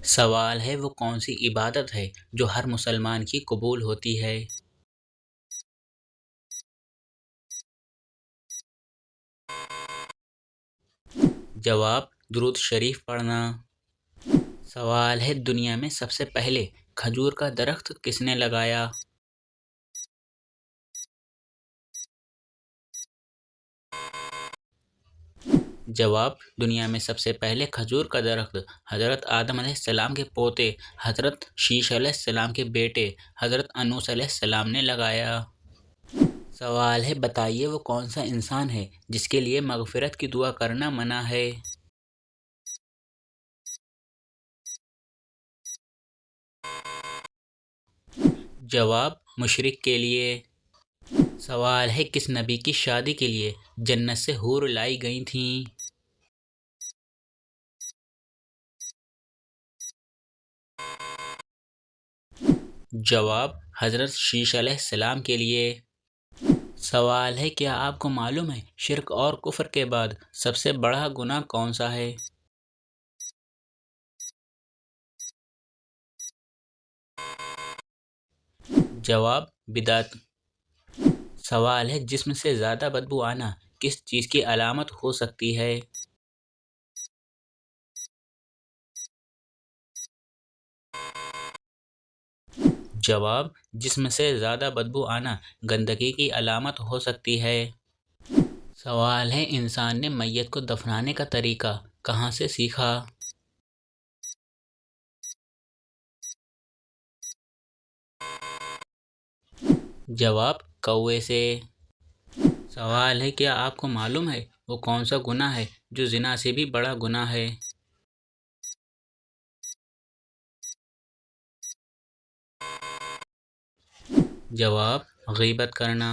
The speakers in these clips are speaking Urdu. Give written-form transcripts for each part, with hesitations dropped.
سوال ہے وہ کون سی عبادت ہے جو ہر مسلمان کی قبول ہوتی ہے؟ جواب: درود شریف پڑھنا۔ سوال ہے دنیا میں سب سے پہلے کھجور کا درخت کس نے لگایا؟ جواب: دنیا میں سب سے پہلے کھجور کا درخت حضرت آدم علیہ السلام کے پوتے حضرت شیش علیہ السلام کے بیٹے حضرت انوس علیہ السلام نے لگایا۔ سوال ہے بتائیے وہ کون سا انسان ہے جس کے لیے مغفرت کی دعا کرنا منع ہے؟ جواب: مشرک کے لیے۔ سوال ہے کس نبی کی شادی کے لیے جنت سے حور لائی گئی تھیں؟ جواب: حضرت شیش علیہ السلام کے لیے۔ سوال ہے کیا آپ کو معلوم ہے شرک اور کفر کے بعد سب سے بڑا گناہ کون سا ہے؟ جواب: بدعت۔ سوال ہے جسم سے زیادہ بدبو آنا کس چیز کی علامت ہو سکتی ہے؟ جواب: جسم سے زیادہ بدبو آنا گندگی کی علامت ہو سکتی ہے۔ سوال ہے انسان نے میت کو دفنانے کا طریقہ کہاں سے سیکھا؟ جواب: کوے سے۔ سوال ہے کیا آپ کو معلوم ہے وہ کون سا گناہ ہے جو زنا سے بھی بڑا گناہ ہے؟ جواب: غیبت کرنا۔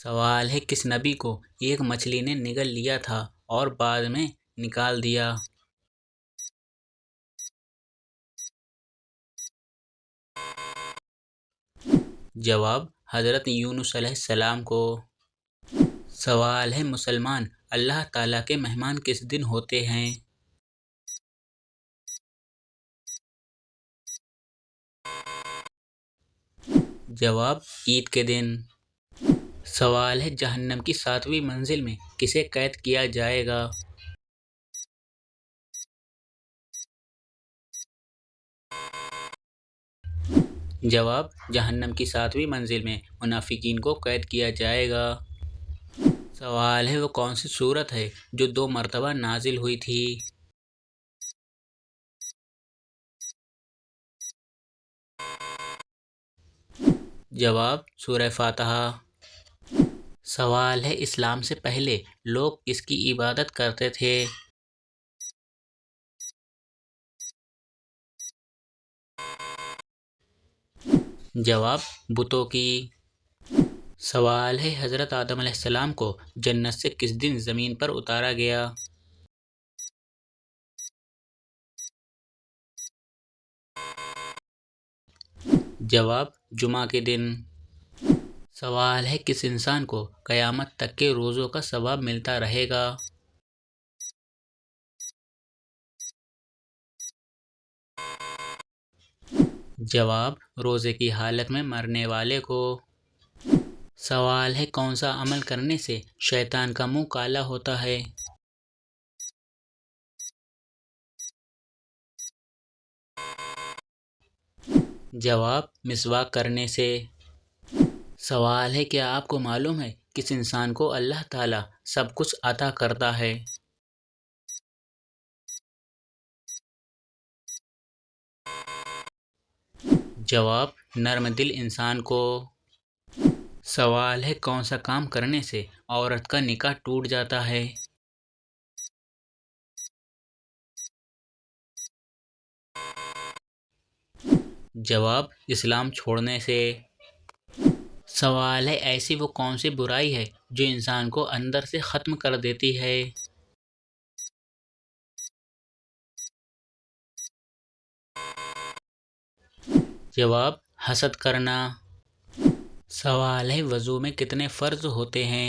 سوال ہے کس نبی کو ایک مچھلی نے نگل لیا تھا اور بعد میں نکال دیا؟ جواب: حضرت یونس علیہ السلام کو۔ سوال ہے مسلمان اللہ تعالیٰ کے مہمان کس دن ہوتے ہیں؟ جواب: عید کے دن۔ سوال ہے جہنم کی 7ویں منزل میں کسے قید کیا جائے گا؟ جواب: جہنم کی 7ویں منزل میں منافقین کو قید کیا جائے گا۔ سوال ہے وہ کون سی سورت ہے جو 2 مرتبہ نازل ہوئی تھی؟ جواب: سورہ فاتحہ۔ سوال ہے اسلام سے پہلے لوگ کس کی عبادت کرتے تھے؟ جواب: بتوں کی۔ سوال ہے حضرت آدم علیہ السلام کو جنت سے کس دن زمین پر اتارا گیا؟ جواب: جمعہ کے دن۔ سوال ہے کس انسان کو قیامت تک کے روزوں کا ثواب ملتا رہے گا؟ جواب: روزے کی حالت میں مرنے والے کو۔ سوال ہے کون سا عمل کرنے سے شیطان کا منہ کالا ہوتا ہے؟ جواب: مسواک کرنے سے۔ سوال ہے کیا آپ کو معلوم ہے کس انسان کو اللہ تعالیٰ سب کچھ عطا کرتا ہے؟ جواب: نرم دل انسان کو۔ سوال ہے کون سا کام کرنے سے عورت کا نکاح ٹوٹ جاتا ہے؟ جواب: اسلام چھوڑنے سے۔ سوال ہے ایسی وہ کون سی برائی ہے جو انسان کو اندر سے ختم کر دیتی ہے؟ جواب: حسد کرنا۔ سوال ہے وضو میں کتنے فرض ہوتے ہیں؟